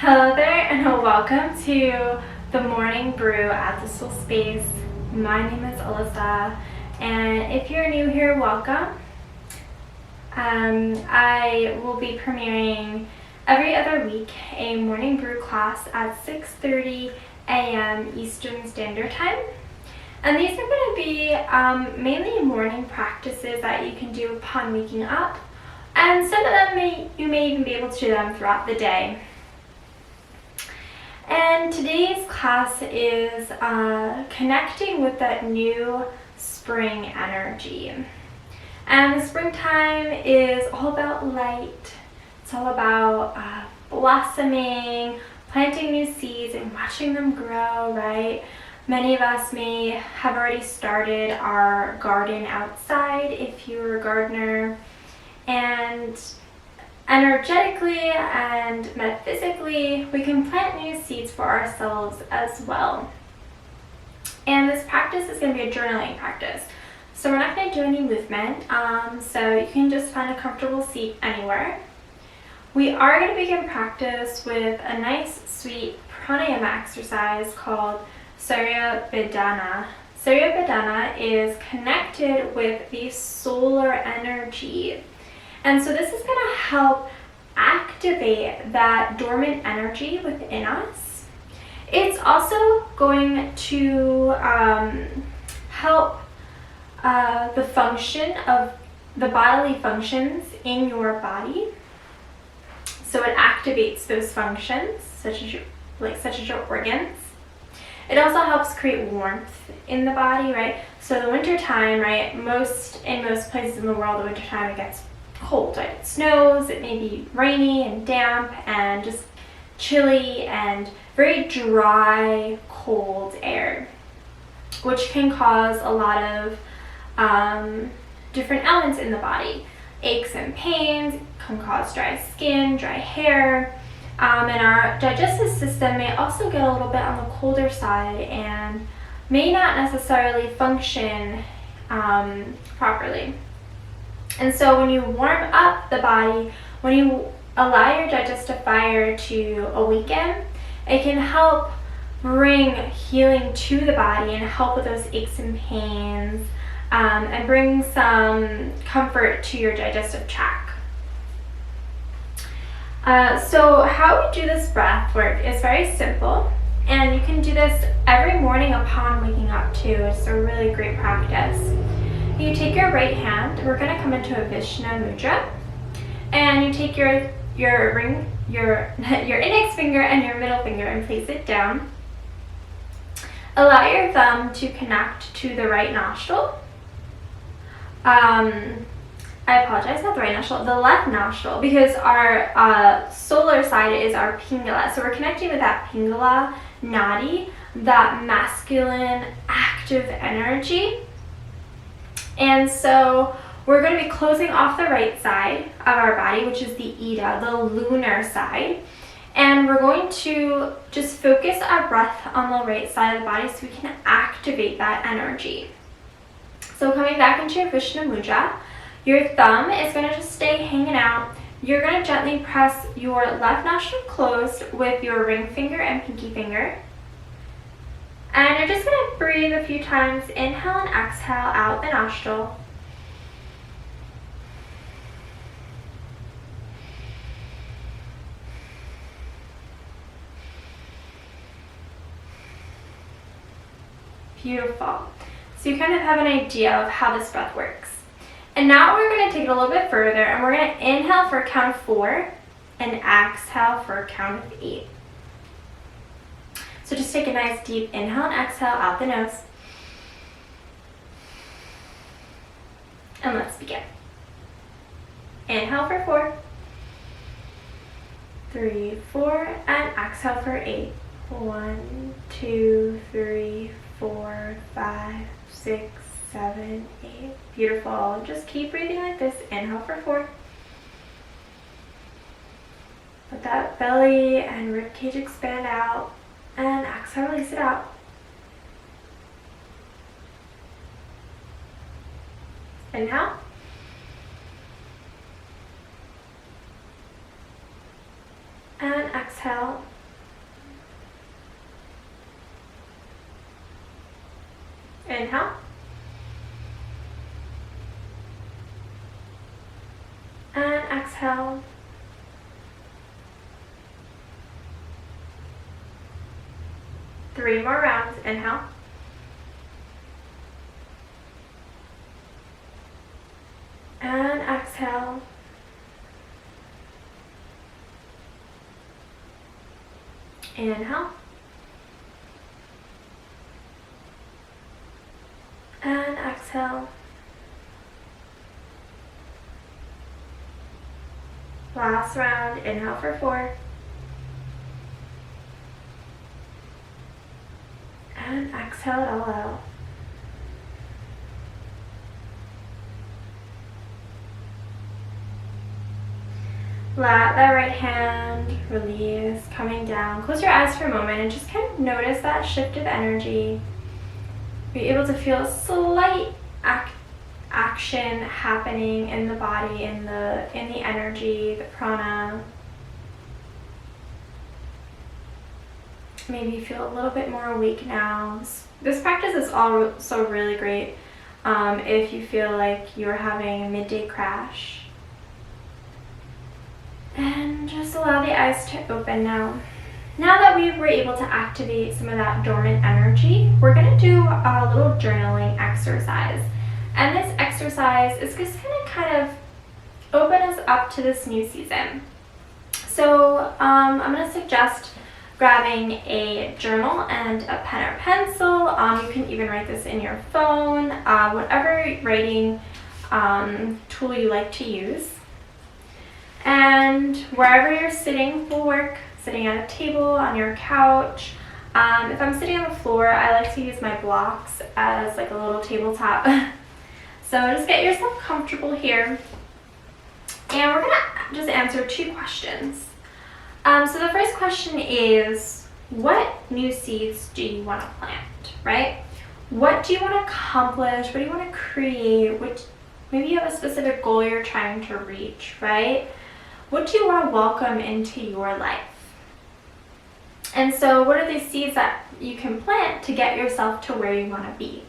Hello there and welcome to the morning brew at the Soul Space. My name is Alyssa, and if you're new here, welcome. I will be premiering every other week a morning brew class at 6:30 a.m. Eastern Standard Time. And these are going to be mainly morning practices that you can do upon waking up, and some of them you may even be able to do them throughout the day. And today's class is connecting with that new spring energy. And the springtime is all about light. It's all about blossoming, planting new seeds and watching them grow, right? Many of us may have already started our garden outside if you're a gardener. And energetically and metaphysically, we can plant new seeds for ourselves as well. And this practice is going to be a journaling practice. So we're not going to do any movement, so you can just find a comfortable seat anywhere. We are going to begin practice with a nice, sweet pranayama exercise called Surya Bedana. Surya Bedana is connected with the solar energy. And so this is going to help activate that dormant energy within us. It's also going to help the function of the bodily functions in your body. So it activates those functions, such as your organs. It also helps create warmth in the body, right? So the winter time, right? In most places in the world, the winter time it gets cold, right? It snows, it may be rainy and damp and just chilly and very dry, cold air, which can cause a lot of different elements in the body. Aches and pains can cause dry skin, dry hair, and our digestive system may also get a little bit on the colder side and may not necessarily function properly. And so when you warm up the body, when you allow your digestive fire to awaken, it can help bring healing to the body and help with those aches and pains, and bring some comfort to your digestive tract. So how we do this breath work is very simple, and you can do this every morning upon waking up too. It's a really great practice. You take your right hand, we're going to come into a Vishnu Mudra, and you take your index finger and your middle finger and place it down. Allow your thumb to connect to the right nostril. I apologize, not the right nostril, the left nostril, because our solar side is our Pingala. So we're connecting with that Pingala nadi, that masculine active energy. And so we're going to be closing off the right side of our body, which is the Ida, the lunar side. And we're going to just focus our breath on the right side of the body so we can activate that energy. So coming back into your Vishnu Mudra, your thumb is going to just stay hanging out. You're going to gently press your left nostril closed with your ring finger and pinky finger. And you're just going to breathe a few times. Inhale and exhale out the nostril. Beautiful. So you kind of have an idea of how this breath works. And now we're going to take it a little bit further, and we're going to inhale for a count of 4 and exhale for a count of 8. So just take a nice deep inhale and exhale out the nose. And let's begin. Inhale for 4, 3, 4, and exhale for 8. 1, 2, 3, 4, 5, 6, 7, 8. Beautiful. Just keep breathing like this. Inhale for 4. Let that belly and ribcage expand out. And exhale, release it out. Inhale. And exhale, Inhale. And exhale. Three more rounds. Inhale. And exhale. Inhale. And exhale. Last round. Inhale for 4. And exhale it all out. Let that right hand release, coming down. Close your eyes for a moment and just kind of notice that shift of energy. Be able to feel a slight action happening in the body, in the energy, the prana. Maybe you feel a little bit more awake now. This practice is also really great if you feel like you're having a midday crash. And just allow the eyes to open now. Now that we were able to activate some of that dormant energy, we're going to do a little journaling exercise. And this exercise is just going to kind of open us up to this new season. So I'm going to suggest grabbing a journal and a pen or pencil. You can even write this in your phone, whatever writing tool you like to use. And wherever you're sitting will work, sitting at a table, on your couch. If I'm sitting on the floor, I like to use my blocks as like a little tabletop. So just get yourself comfortable here. And we're gonna just answer 2 questions. So the first question is, what new seeds do you want to plant, right? What do you want to accomplish? What do you want to create? Maybe you have a specific goal you're trying to reach, right? What do you want to welcome into your life? And so what are these seeds that you can plant to get yourself to where you want to be?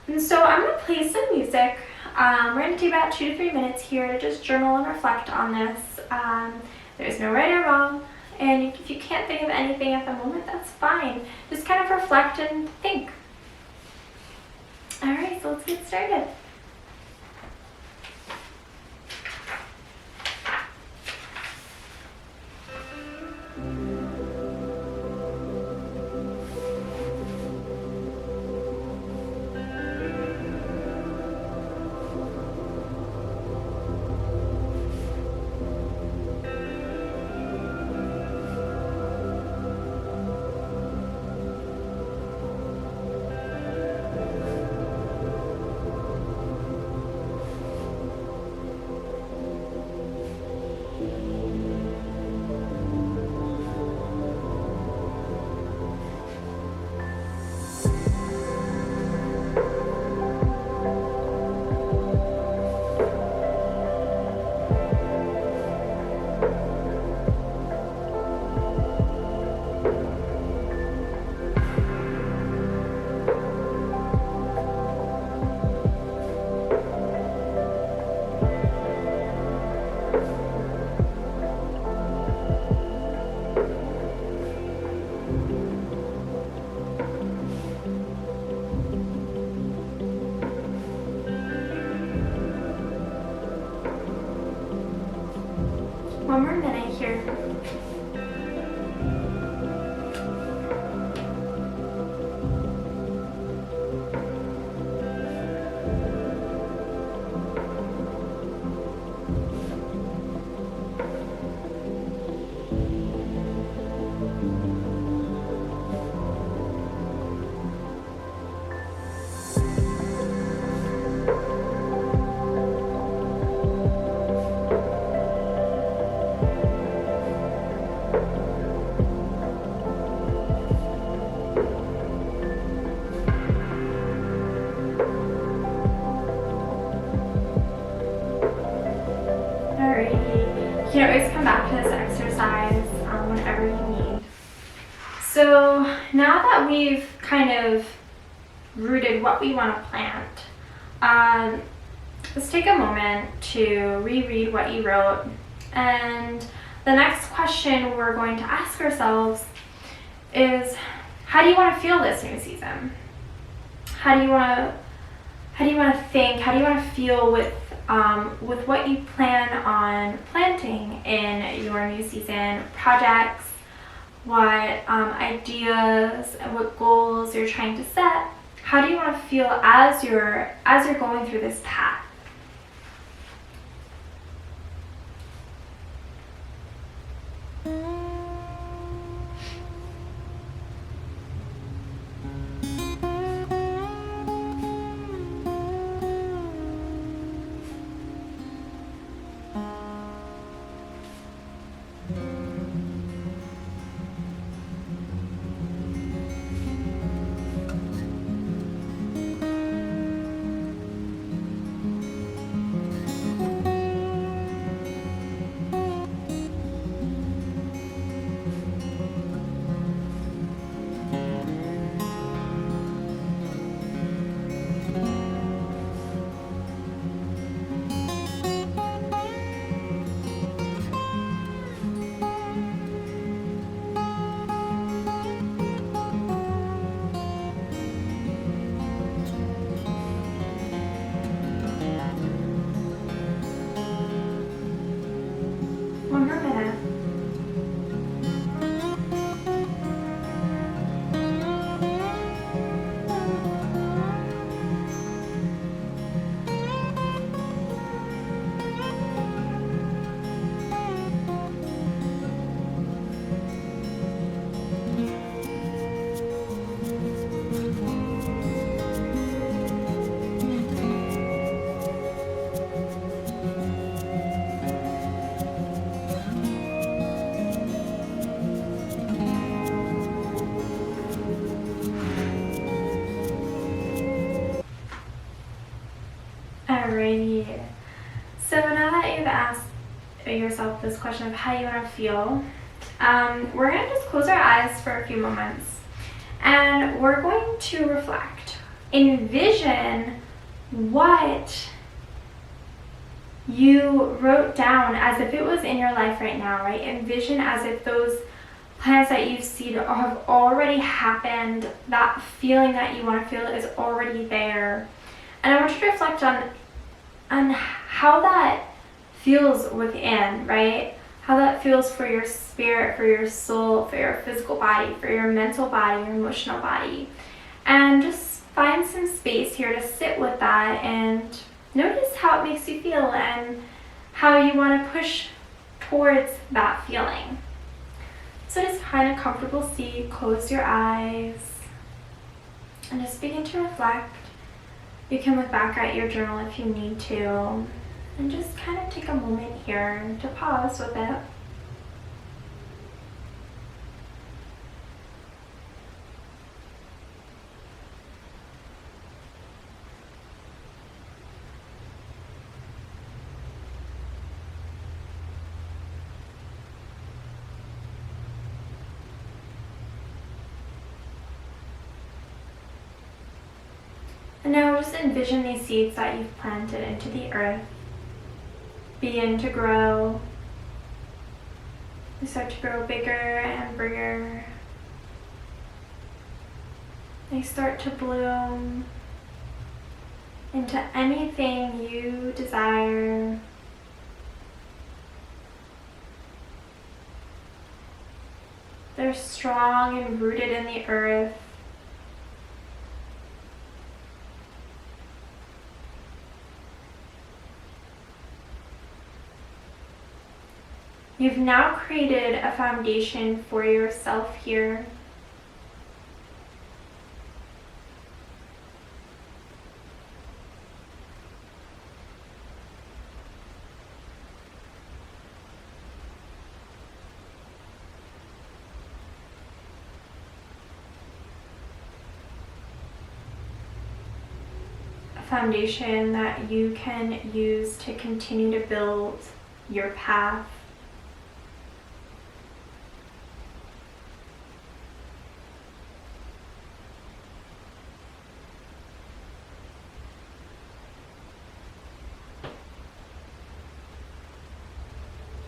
And so I'm going to play some music. We're going to take about 2 to 3 minutes here to just journal and reflect on this. There's no right or wrong. And if you can't think of anything at the moment, that's fine. Just kind of reflect and think. All right, so let's get started. One more minute here. You can always come back to this exercise whenever you need. So now that we've kind of rooted what we want to plant, let's take a moment to reread what you wrote. And the next question we're going to ask ourselves is, how do you want to feel this new season? How do you want to think? How do you want to feel with what you plan on planting in your new season projects? What ideas and what goals you're trying to set? How do you want to feel as you're going through this path? One more minute. Alrighty. So now that you've asked yourself this question of how you want to feel, we're going to just close our eyes for a few moments and we're going to reflect. Envision what you wrote down as if it was in your life right now, right? Envision as if those plans that you see have already happened, that feeling that you want to feel is already there. And I want you to reflect on how that feels within, right? How that feels for your spirit, for your soul, for your physical body, for your mental body, your emotional body. And just find some space here to sit with that and notice how it makes you feel and how you want to push towards that feeling. So just find a comfortable seat, close your eyes, and just begin to reflect. You can look back at your journal if you need to, and just kind of take a moment here to pause with it. And now just envision these seeds that you've planted into the earth begin to grow. They start to grow bigger and bigger. They start to bloom into anything you desire. They're strong and rooted in the earth. You've now created a foundation for yourself here. A foundation that you can use to continue to build your path.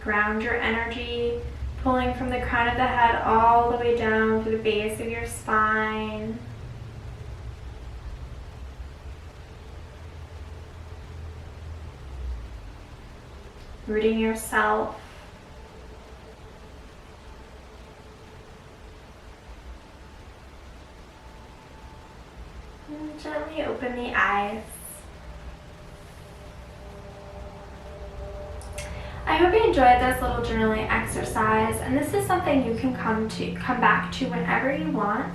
ground your energy, pulling from the crown of the head all the way down to the base of your spine. Rooting yourself. And gently open the eyes. I hope you enjoyed this little journaling exercise, and this is something you can come back to whenever you want.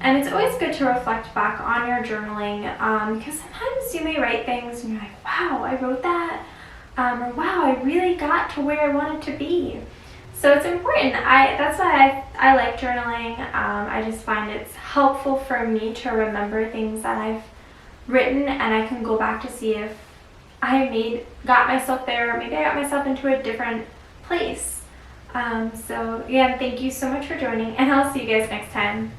And it's always good to reflect back on your journaling, because sometimes you may write things and you're like, wow, I wrote that, or wow, I really got to where I wanted to be. So it's important. That's why I like journaling. I just find it's helpful for me to remember things that I've written, and I can go back to see if I got myself there, or maybe I got myself into a different place. So again, thank you so much for joining, and I'll see you guys next time.